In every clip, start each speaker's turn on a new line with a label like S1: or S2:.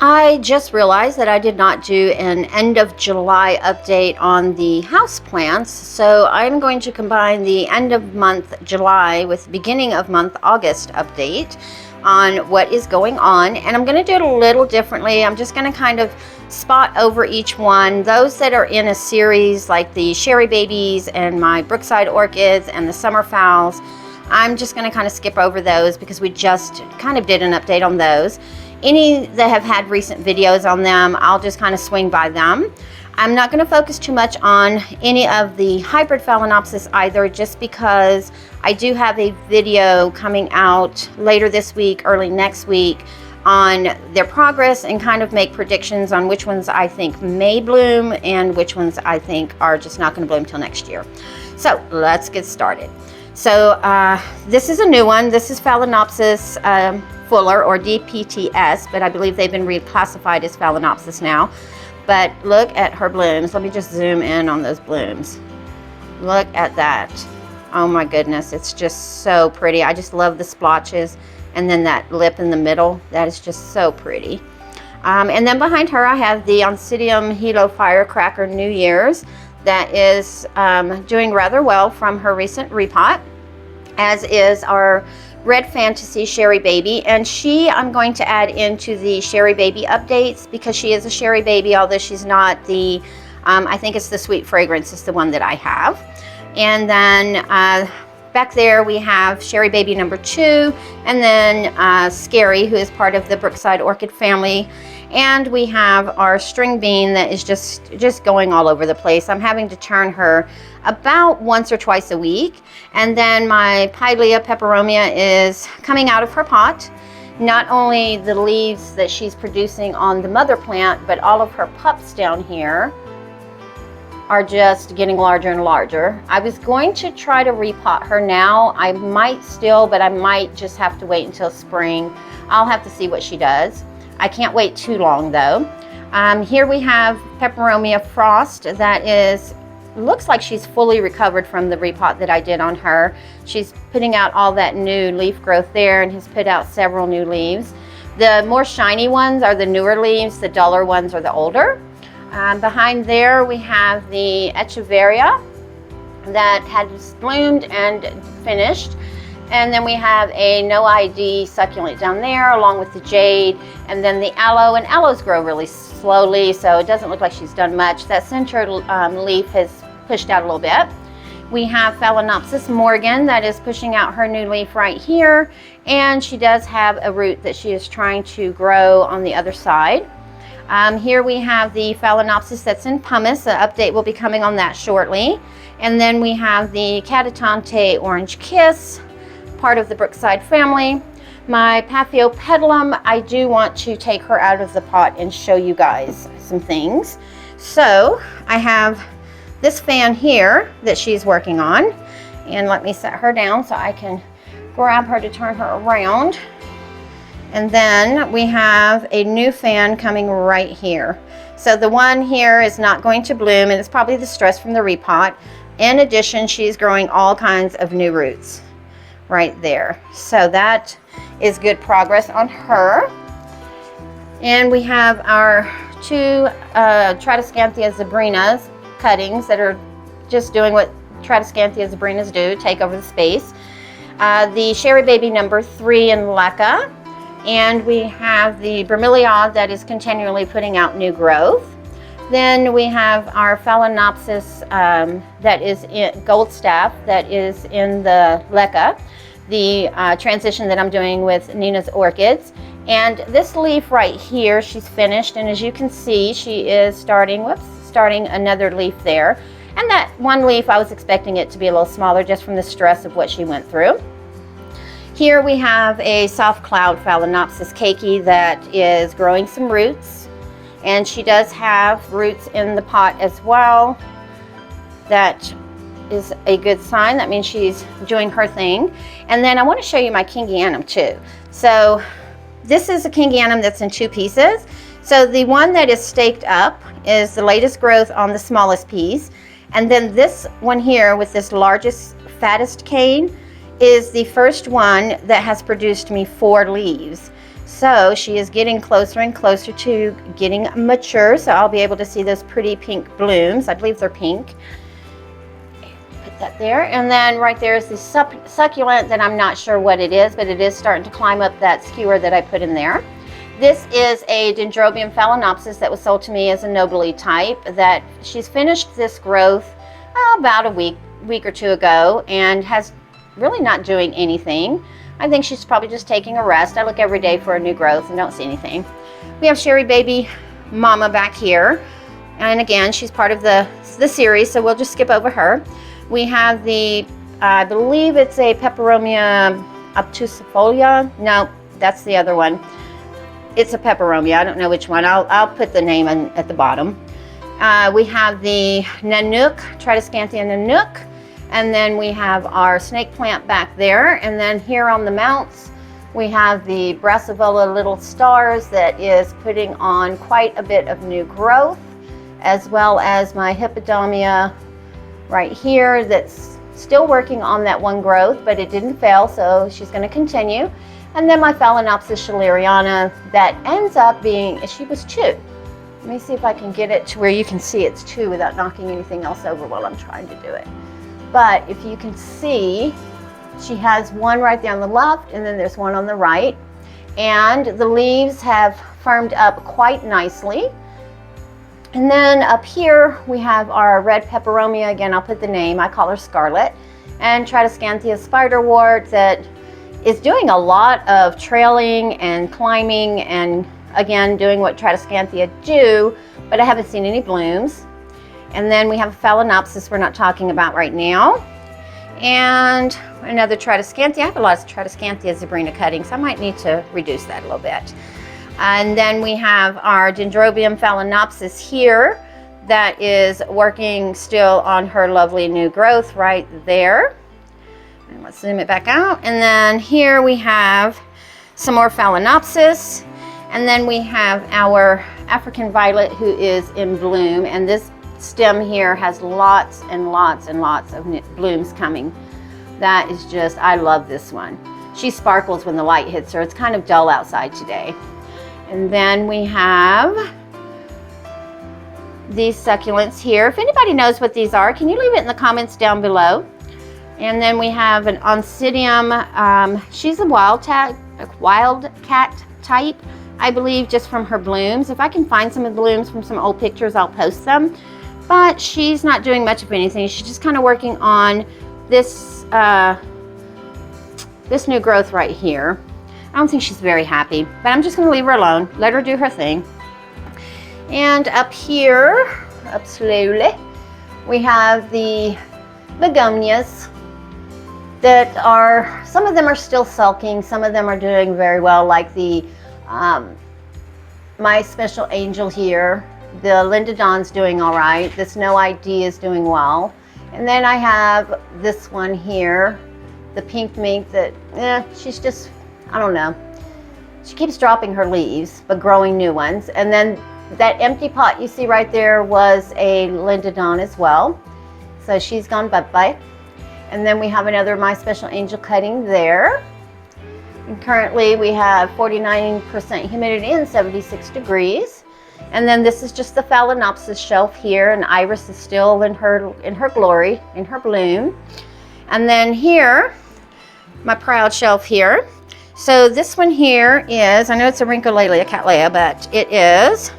S1: I just realized that I did not do an end of July update on the house plants, so I'm going to combine the end of month July with beginning of month August update on what is going on, and I'm going to do it a little differently. I'm just going to kind of spot over each one. Those that are in a series like the Sherry Babies and my Brookside Orchids and the Summer Phals, I'm just going to kind of skip over those because we just kind of did an update on those. Any that have had recent videos on them, I'll just kind of swing by them. I'm not going to focus too much on any of the hybrid Phalaenopsis either, just because I do have a video coming out later this week, early next week, on their progress and kind of make predictions on which ones I think may bloom and which ones I think are just not going to bloom till next year. So let's get started. So this is a new one. This is Phalaenopsis Fuller, or DPTS, but I believe they've been reclassified as Phalaenopsis now. But look at her blooms. Let me just zoom in on those blooms. Look at that. Oh my goodness, it's just so pretty. I just love the splotches, and then that lip in the middle. That is just so pretty. And then behind her I have the Oncidium Hilo Firecracker New Year's that is doing rather well from her recent repot, as is our Red Fantasy Sherry Baby, and I'm going to add into the Sherry Baby updates because she is a Sherry Baby, although she's not the, I think it's the Sweet Fragrance is the one that I have. And then back there we have Sherry Baby number 2, and then Scary, who is part of the Brookside Orchid family. And we have our string bean that is just going all over the place. I'm having to turn her about once or twice a week. And then my Pilea peperomia is coming out of her pot. Not only the leaves that she's producing on the mother plant, but all of her pups down here are just getting larger and larger. I was going to try to repot her now. I might still, but I might just have to wait until spring. I'll have to see what she does. I can't wait too long though. Here we have Peperomia Frost that looks like she's fully recovered from the repot that I did on her. She's putting out all that new leaf growth there and has put out several new leaves. The more shiny ones are the newer leaves, the duller ones are the older. Behind there we have the Echeveria that has bloomed and finished. And then we have a no ID succulent down there along with the jade, and then the aloe, and aloes grow really slowly, so it doesn't look like she's done much. That center leaf has pushed out a little bit. We have Phalaenopsis Morgan that is pushing out her new leaf right here, and she does have a root that she is trying to grow on the other side. Here we have the Phalaenopsis that's in pumice. An update will be coming on that shortly. And then we have the Catatante Orange Kiss, part of the Brookside family. My Paphiopedilum, I do want to take her out of the pot and show you guys some things. So I have this fan here that she's working on, and let me set her down so I can grab her to turn her around. And then we have a new fan coming right here. So the one here is not going to bloom, and it's probably the stress from the repot. In addition, she's growing all kinds of new roots right there. So that is good progress on her. And we have our 2 Tradescanthia zebrinas cuttings that are just doing what Tradescanthia zebrinas do, take over the space. The Sherry Baby number 3 in Leca. And we have the Bromeliad that is continually putting out new growth. Then we have our Phalaenopsis that is in Goldstaff that is in the Leca, the transition that I'm doing with Nina's Orchids. And this leaf right here, she's finished, and as you can see, she is starting another leaf there. And that one leaf, I was expecting it to be a little smaller just from the stress of what she went through. Here we have a soft cloud Phalaenopsis Keiki that is growing some roots, and she does have roots in the pot as well. That is a good sign. That means she's doing her thing. And then I want to show you my Kingianum too. So this is a Kingianum that's in 2 pieces. So the one that is staked up is the latest growth on the smallest piece, and then this one here with this largest, fattest cane is the first one that has produced me 4 leaves. So she is getting closer and closer to getting mature, so I'll be able to see those pretty pink blooms. I believe they're pink. Put that there, and then right there is the succulent that I'm not sure what it is, but it is starting to climb up that skewer that I put in there. This is a Dendrobium phalaenopsis that was sold to me as a nobly type that she's finished this growth about a week or two ago and has really not doing anything. I think she's probably just taking a rest. I look every day for a new growth and don't see anything. We have Sherry Baby Mama back here. And again, she's part of the series, so we'll just skip over her. We have the, I believe it's a Peperomia obtusifolia. No, that's the other one. It's a Peperomia. I don't know which one. I'll put the name at the bottom. We have the Nanook, Tridescanthia Nanook. And then we have our snake plant back there. And then here on the mounts, we have the Brassavola Little Stars that is putting on quite a bit of new growth, as well as my Hippodamia right here that's still working on that one growth, but it didn't fail, so she's going to continue. And then my Phalaenopsis schilleriana that ends up being, she was 2. Let me see if I can get it to where you can see it's 2 without knocking anything else over while I'm trying to do it. But if you can see, she has one right there on the left, and then there's one on the right. And the leaves have firmed up quite nicely. And then up here, we have our red Peperomia. Again, I'll put the name. I call her Scarlet. And Tridescanthia spiderwort that is doing a lot of trailing and climbing and, again, doing what Tridescanthia do, but I haven't seen any blooms. And then we have a Phalaenopsis we're not talking about right now. And another Tridescanthia. I have a lot of Tridescanthia zebrina cuttings. I might need to reduce that a little bit. And then we have our Dendrobium phalaenopsis here that is working still on her lovely new growth right there. And let's zoom it back out. And then here we have some more Phalaenopsis. And then we have our African Violet who is in bloom. And this stem here has lots and lots and lots of blooms coming. That is just, I love this one. She sparkles when the light hits her. It's kind of dull outside today. And then we have these succulents here. If anybody knows what these are, can you leave it in the comments down below? And then we have an Oncidium. She's a wildcat type, I believe, just from her blooms. If I can find some of the blooms from some old pictures, I'll post them. But she's not doing much of anything. She's just kind of working on this this new growth right here. I don't think she's very happy, but I'm just going to leave her alone. Let her do her thing. And up here, up slowly, we have the begonias that are, some of them are still sulking, some of them are doing very well, like the My Special Angel here. The Linda Dawn's doing all right. The Snow ID is doing well. And then I have this one here, the Pink Mink that, she's just, I don't know. She keeps dropping her leaves, but growing new ones. And then that empty pot you see right there was a Linda Dawn as well. So she's gone bye-bye. And then we have another My Special Angel cutting there. And currently we have 49% humidity and 76 degrees. And then this is just the Phalaenopsis shelf here, and Iris is still in her glory, in her bloom. And then here, my proud shelf here. So this one here is, I know it's a Rhyncholaelia cattleya, but it is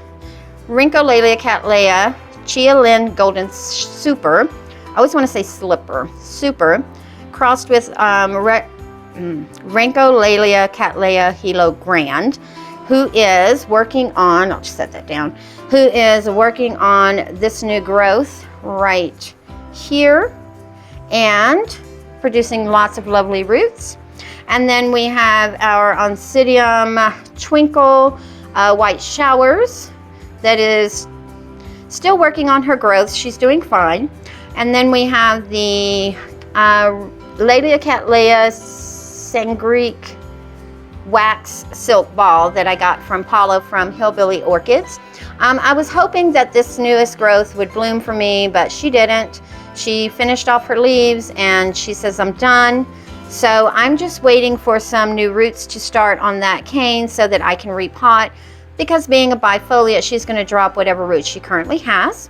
S1: Rhyncholaelia cattleya Chia Lin Golden Super. I always want to say Slipper. Super. Crossed with Rhyncholaelia cattleya Hilo Grand, who is working on, I'll just set that down, who is working on this new growth right here and producing lots of lovely roots. And then we have our Oncidium Twinkle White Showers that is still working on her growth. She's doing fine. And then we have the Laelia cattleya Sangreek wax silk ball that I got from Paula from Hillbilly Orchids. I was hoping that this newest growth would bloom for me, but she didn't. She finished off her leaves and she says, I'm done. So I'm just waiting for some new roots to start on that cane so that I can repot, because being a bifoliate, she's going to drop whatever roots she currently has.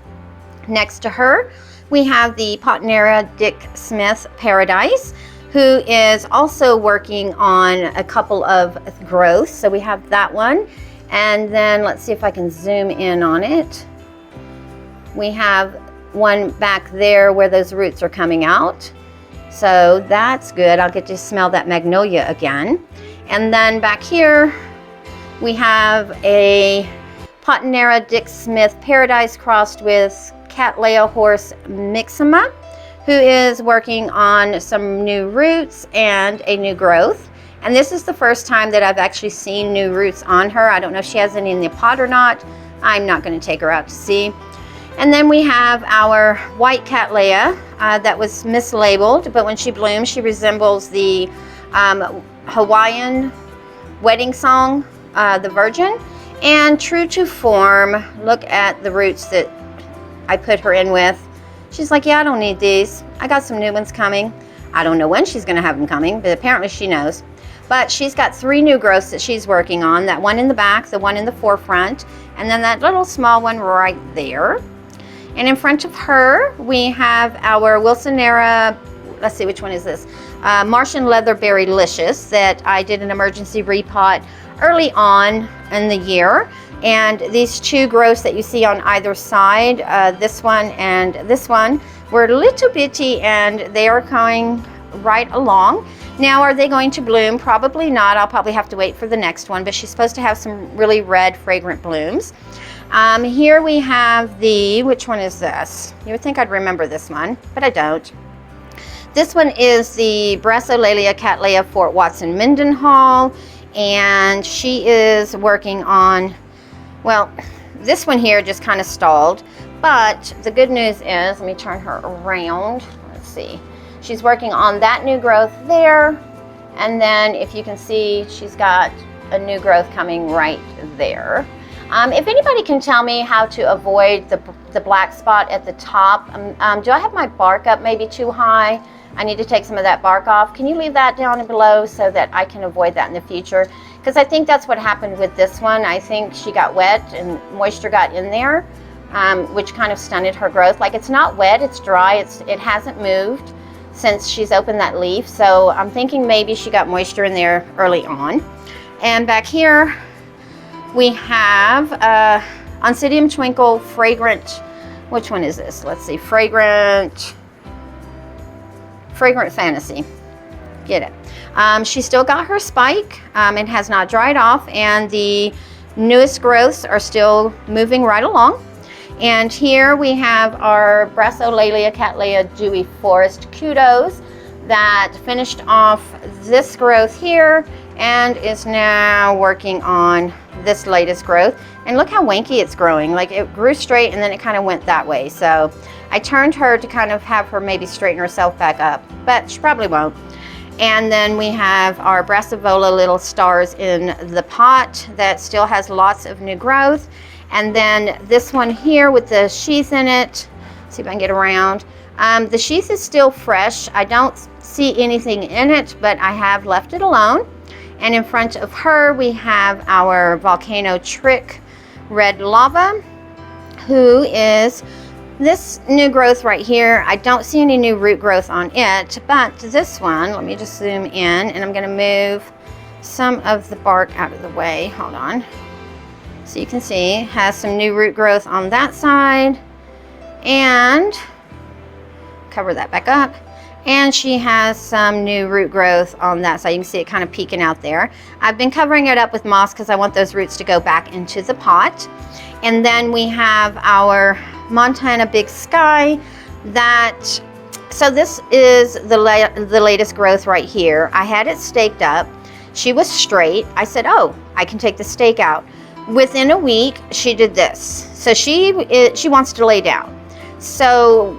S1: Next to her, we have the Potnera Dick Smith Paradise, who is also working on a couple of growths. So we have that one. And then let's see if I can zoom in on it. We have one back there where those roots are coming out. So that's good. I'll get to smell that magnolia again. And then back here, we have a Potnera Dick Smith Paradise crossed with Cattleya Horse Mixima, who is working on some new roots and a new growth. And this is the first time that I've actually seen new roots on her. I don't know if she has any in the pot or not. I'm not going to take her out to see. And then we have our white Cattleya that was mislabeled, but when she blooms, she resembles the Hawaiian wedding song, the Virgin. And true to form, look at the roots that I put her in with. She's like, yeah, I don't need these. I got some new ones coming. I don't know when she's going to have them coming, but apparently she knows. But she's got 3 new growths that she's working on. That one in the back, the one in the forefront, and then that little small one right there. And in front of her, we have our Wilsonera, let's see, which one is this? Martian Leatherberry Licious that I did an emergency repot early on in the year. And these 2 growths that you see on either side, this one and this one, were little bitty and they are going right along. Now, are they going to bloom? Probably not. I'll probably have to wait for the next one, but she's supposed to have some really red, fragrant blooms. Here we have the, which one is this? You would think I'd remember this one, but I don't. This one is the Brassolalia Cattleya Fort Watson Mendenhall, and she is working on, well, this one here just kind of stalled, but the good news is, let me turn her around. Let's see. She's working on that new growth there, and then if you can see, she's got a new growth coming right there. If anybody can tell me how to avoid the black spot at the top, do I have my bark up maybe too high? I need to take some of that bark off. Can you leave that down below so that I can avoid that in the future? Because I think that's what happened with this one. I think she got wet and moisture got in there, which kind of stunted her growth. Like, it's not wet, it's dry, it hasn't moved since she's opened that leaf. So I'm thinking maybe she got moisture in there early on. And back here we have Oncidium Twinkle Fragrant, which one is this? Let's see, Fragrant Fantasy. Get it. She still got her spike. It has not dried off, and the newest growths are still moving right along. And here we have our Brassolalia Cattleya Dewy Forest Kudos that finished off this growth here and is now working on this latest growth. And look how wanky it's growing. Like, it grew straight and then it kind of went that way. So I turned her to kind of have her maybe straighten herself back up, but she probably won't. And then we have our Brassavola Little Stars in the pot that still has lots of new growth. And then this one here with the sheath in it, see if I can get around. The sheath is still fresh. I don't see anything in it, but I have left it alone. And in front of her, we have our Volcano Trick Red Lava, who is this new growth right here. I don't see any new root growth on it, but this one, let me just zoom in, and I'm going to move some of the bark out of the way. Hold on. So you can see, has some new root growth on that side, and cover that back up. And she has some new root growth on that side. You can see it kind of peeking out there. I've been covering it up with moss because I want those roots to go back into the pot. And then we have our Montana Big Sky that, so this is the latest growth right here. I had it staked up. She was straight. I said, oh, I can take the stake out. Within a week, she did this. So she wants to lay down. So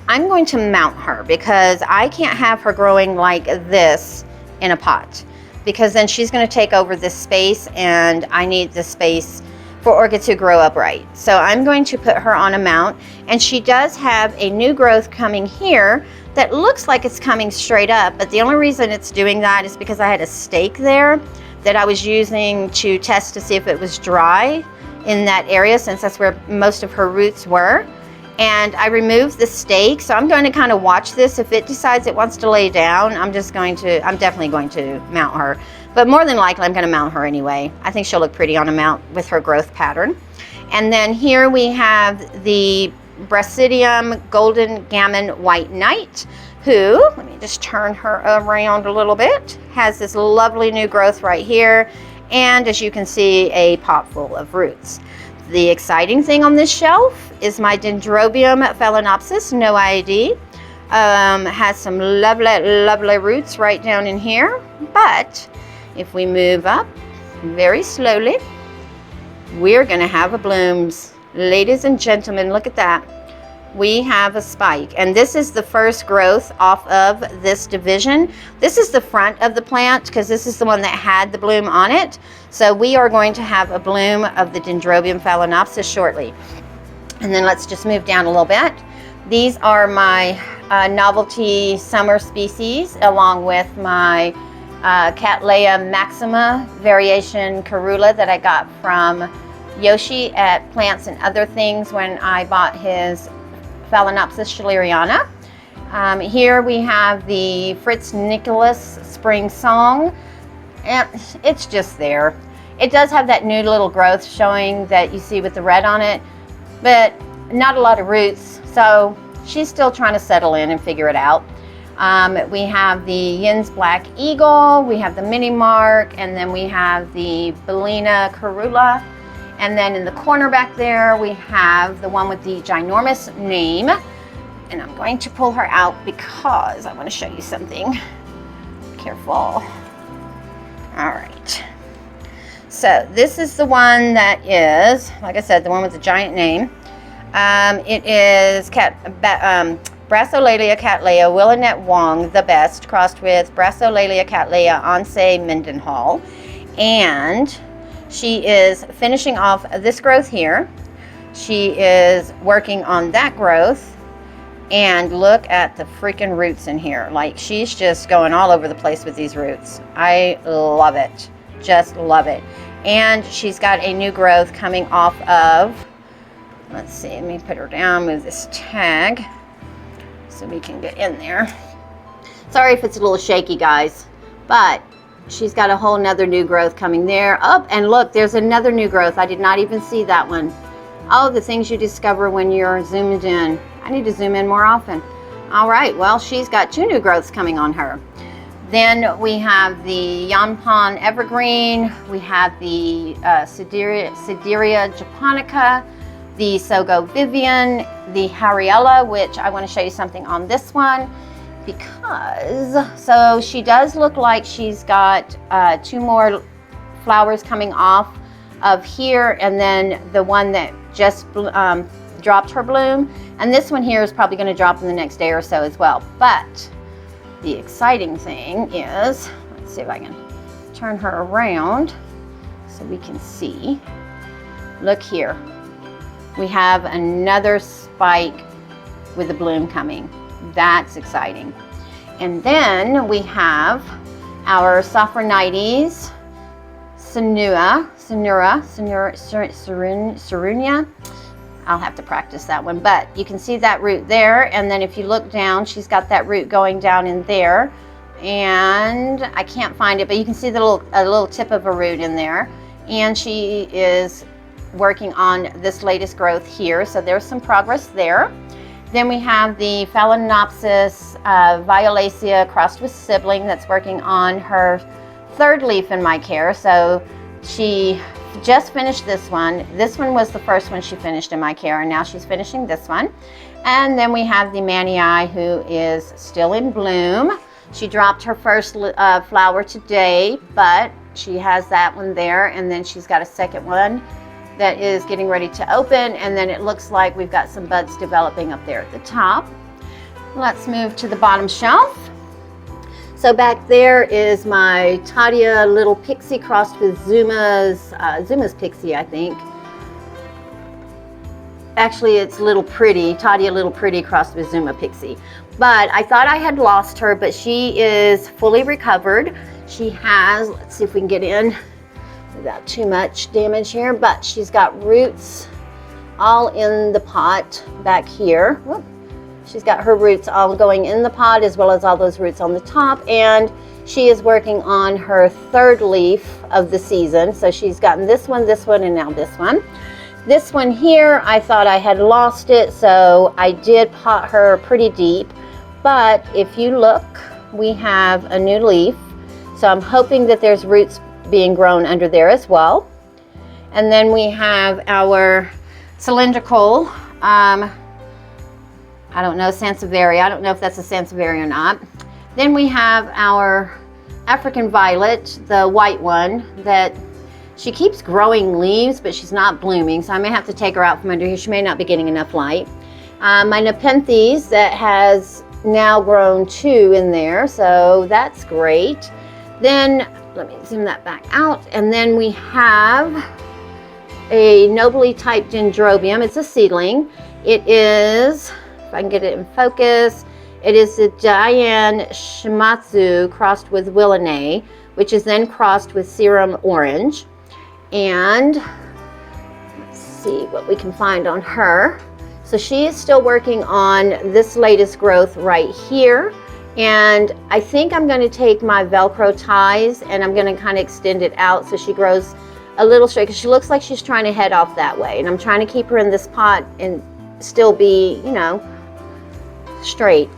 S1: I'm going to mount her because I can't have her growing like this in a pot, because then she's going to take over this space, and I need the space for orchids to grow upright. So I'm going to put her on a mount, and she does have a new growth coming here that looks like it's coming straight up, but the only reason it's doing that is because I had a stake there that I was using to test to see if it was dry in that area, since that's where most of her roots were. And I removed the stake, so I'm going to kind of watch this. If it decides it wants to lay down, I'm definitely going to mount her. But more than likely, I'm going to mount her anyway. I think she'll look pretty on a mount with her growth pattern. And then here we have the Brasidium Golden Gammon White Knight, who, let me just turn her around a little bit, has this lovely new growth right here. And as you can see, a pot full of roots. The exciting thing on this shelf is my Dendrobium phalaenopsis, no ID. Has some lovely roots right down in here. But if we move up very slowly, we're going to have a blooms. Ladies and gentlemen, look at that. We have a spike, and this is the first growth off of this division. This is the front of the plant because this is the one that had the bloom on it. So we are going to have a bloom of the Dendrobium phalaenopsis shortly. And then let's just move down a little bit. These are my novelty summer species, along with my Cattleya maxima variation Carula that I got from Yoshi at Plants and Other Things when I bought his Phalaenopsis schilleriana. Here we have the Fritz Nicholas Spring Song, and it's just there. It does have that new little growth showing that you see with the red on it, but not a lot of roots, so she's still trying to settle in and figure it out. We have the Yin's Black Eagle, we have the Mini Mark, and then we have the Bellina Carula. And then in the corner back there, we have the one with the ginormous name. And I'm going to pull her out because I want to show you something. Careful. All right. So this is the one that is, like I said, the one with the giant name. It is Brassolalia Cattleya Willinette Wong, the best, crossed with Brassolalia Cattleya Onse Mendenhall. And she is finishing off this growth here. She is working on that growth. And look at the freaking roots in here. Like, she's just going all over the place with these roots. I love it. Just love it. And she's got a new growth coming off of, let's see, let me put her down, move this tag so we can get in there. Sorry if it's a little shaky, guys, but she's got a whole nother new growth coming there. Oh, and look, there's another new growth. I did not even see that one. Oh, the things you discover when you're zoomed in. I need to zoom in more often. All right, well, she's got two new growths coming on her. Then we have the Yanpon Evergreen. We have the Sideria Japonica, the Sogo Vivian, the Hariella, which I want to show you something on this one. Because, so she does look like she's got two more flowers coming off of here, and then the one that just dropped her bloom, and this one here is probably going to drop in the next day or so as well. But the exciting thing is, let's see if I can turn her around so we can see. Look here, we have another spike with a bloom coming. That's exciting. And then we have our Sophronites Cerunia. I'll have to practice that one, but you can see that root there. And then if you look down, she's got that root going down in there. And I can't find it, but you can see the little tip of a root in there. And she is working on this latest growth here. So there's some progress there. Then we have the Phalaenopsis violacea crossed with sibling that's working on her third leaf in my care. So she just finished this one. This one was the first one she finished in my care, and now she's finishing this one. And then we have the Manii, who is still in bloom. She dropped her first flower today, but she has that one there, and then she's got a second one that is getting ready to open, and then it looks like we've got some buds developing up there at the top. Let's move to the bottom shelf. So back there is my Tadia Little Pixie crossed with Zuma's Pixie, I think. Actually, it's Little Pretty, Tadia Little Pretty crossed with Zuma Pixie. But I thought I had lost her, but she is fully recovered. She has, let's see if we can get in without too much damage here, but she's got roots all in the pot back here. Whoop. She's got her roots all going in the pot as well as all those roots on the top, and she is working on her third leaf of the season. So she's gotten this one, and now this one. This one here, I thought I had lost it, so I did pot her pretty deep. But if you look, we have a new leaf. So I'm hoping that there's roots being grown under there as well. And then we have our cylindrical, I don't know, Sansevieria. I don't know if that's a Sansevieria or not. Then we have our African violet, the white one, that she keeps growing leaves, but she's not blooming. So I may have to take her out from under here. She may not be getting enough light. My Nepenthes that has now grown 2 in there, so that's great. Then let me zoom that back out, and then we have a nobly typed dendrobium. It's a seedling. It is, if I can get it in focus, it is the Diane Shimatsu crossed with Willinay, which is then crossed with Serum Orange. And let's see what we can find on her. So she is still working on this latest growth right here. And I think I'm going to take my Velcro ties and I'm going to kind of extend it out so she grows a little straight, because she looks like she's trying to head off that way. And I'm trying to keep her in this pot and still be, you know, straight,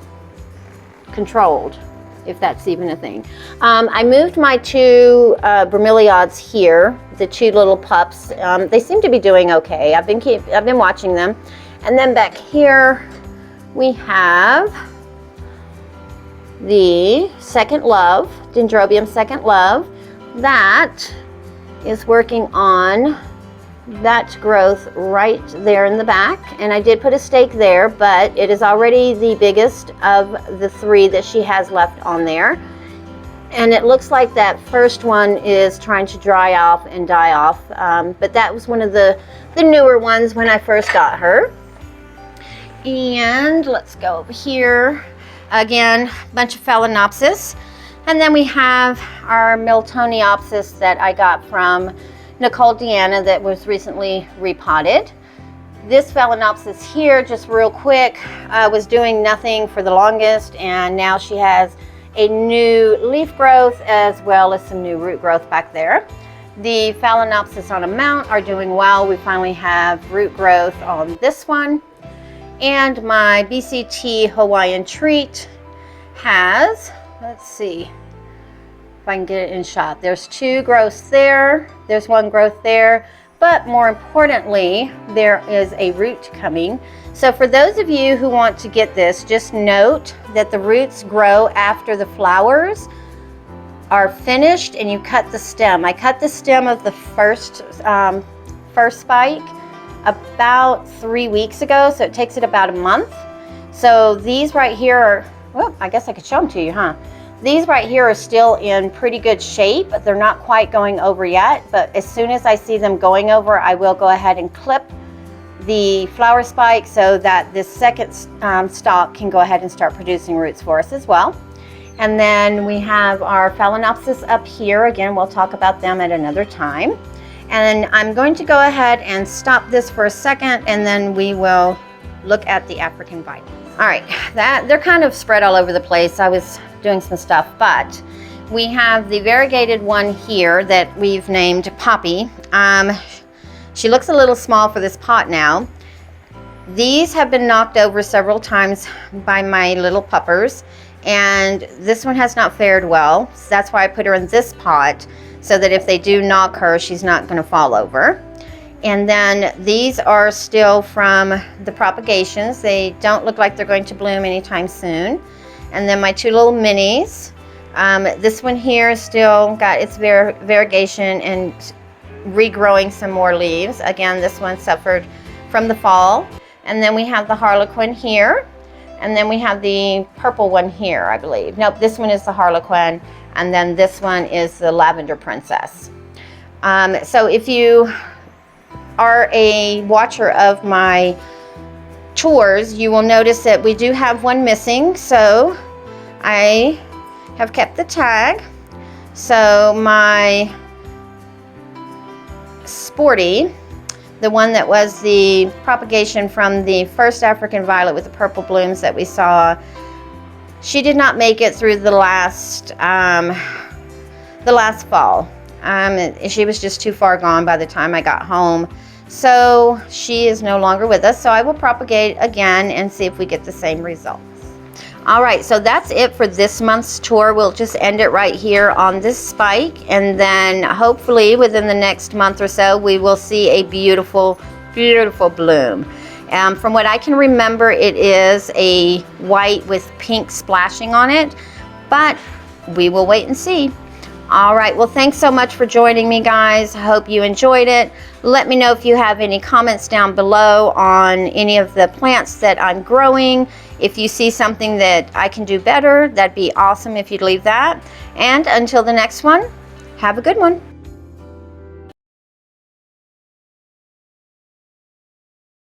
S1: controlled, if that's even a thing. I moved my 2 bromeliads here, the 2 little pups. They seem to be doing okay. I've been watching them. And then back here we have the Second Love, Dendrobium Second Love, that is working on that growth right there in the back. And I did put a stake there, but it is already the biggest of the 3 that she has left on there. And it looks like that first one is trying to dry off and die off, but that was one of the newer ones when I first got her. And let's go over here. Again, a bunch of Phalaenopsis. And then we have our Miltoniopsis that I got from Nicole Deanna that was recently repotted. This Phalaenopsis here, just real quick, was doing nothing for the longest, and now she has a new leaf growth as well as some new root growth back there. The Phalaenopsis on a mount are doing well. We finally have root growth on this one. And my BCT Hawaiian Treat has, let's see if I can get it in shot. There's 2 growths there, there's 1 growth there, but more importantly, there is a root coming. So for those of you who want to get this, just note that the roots grow after the flowers are finished and you cut the stem. I cut the stem of the first spike about 3 weeks ago, so it takes it about a month. So these right here are, well, I guess I could show them to you, huh? These right here are still in pretty good shape, but they're not quite going over yet. But as soon as I see them going over, I will go ahead and clip the flower spike so that this second stalk can go ahead and start producing roots for us as well. And then we have our Phalaenopsis up here. Again, we'll talk about them at another time. And I'm going to go ahead and stop this for a second, and then we will look at the African violet. All right, they're kind of spread all over the place. I was doing some stuff, but we have the variegated one here that we've named Poppy. She looks a little small for this pot now. These have been knocked over several times by my little puppers, and this one has not fared well. So that's why I put her in this pot, so that if they do knock her, she's not going to fall over. And then these are still from the propagations. They don't look like they're going to bloom anytime soon. And then my 2 little minis. This one here is still got its variegation and regrowing some more leaves. Again, this one suffered from the fall. And then we have the Harlequin here. And then we have the purple one here, I believe. Nope, this one is the Harlequin. And then this one is the Lavender Princess. So if you are a watcher of my tours, you will notice that we do have one missing, so I have kept the tag. So my Sporty, the one that was the propagation from the first African violet with the purple blooms that we saw, she did not make it through the last fall. She was just too far gone by the time I got home. So she is no longer with us. So I will propagate again and see if we get the same results. All right, so that's it for this month's tour. We'll just end it right here on this spike, and then hopefully within the next month or so we will see a beautiful, beautiful bloom. From what I can remember, it is a white with pink splashing on it, but we will wait and see. All right, well, thanks so much for joining me, guys. I hope you enjoyed it. Let me know if you have any comments down below on any of the plants that I'm growing. If you see something that I can do better, that'd be awesome if you'd leave that. And until the next one, have a good one.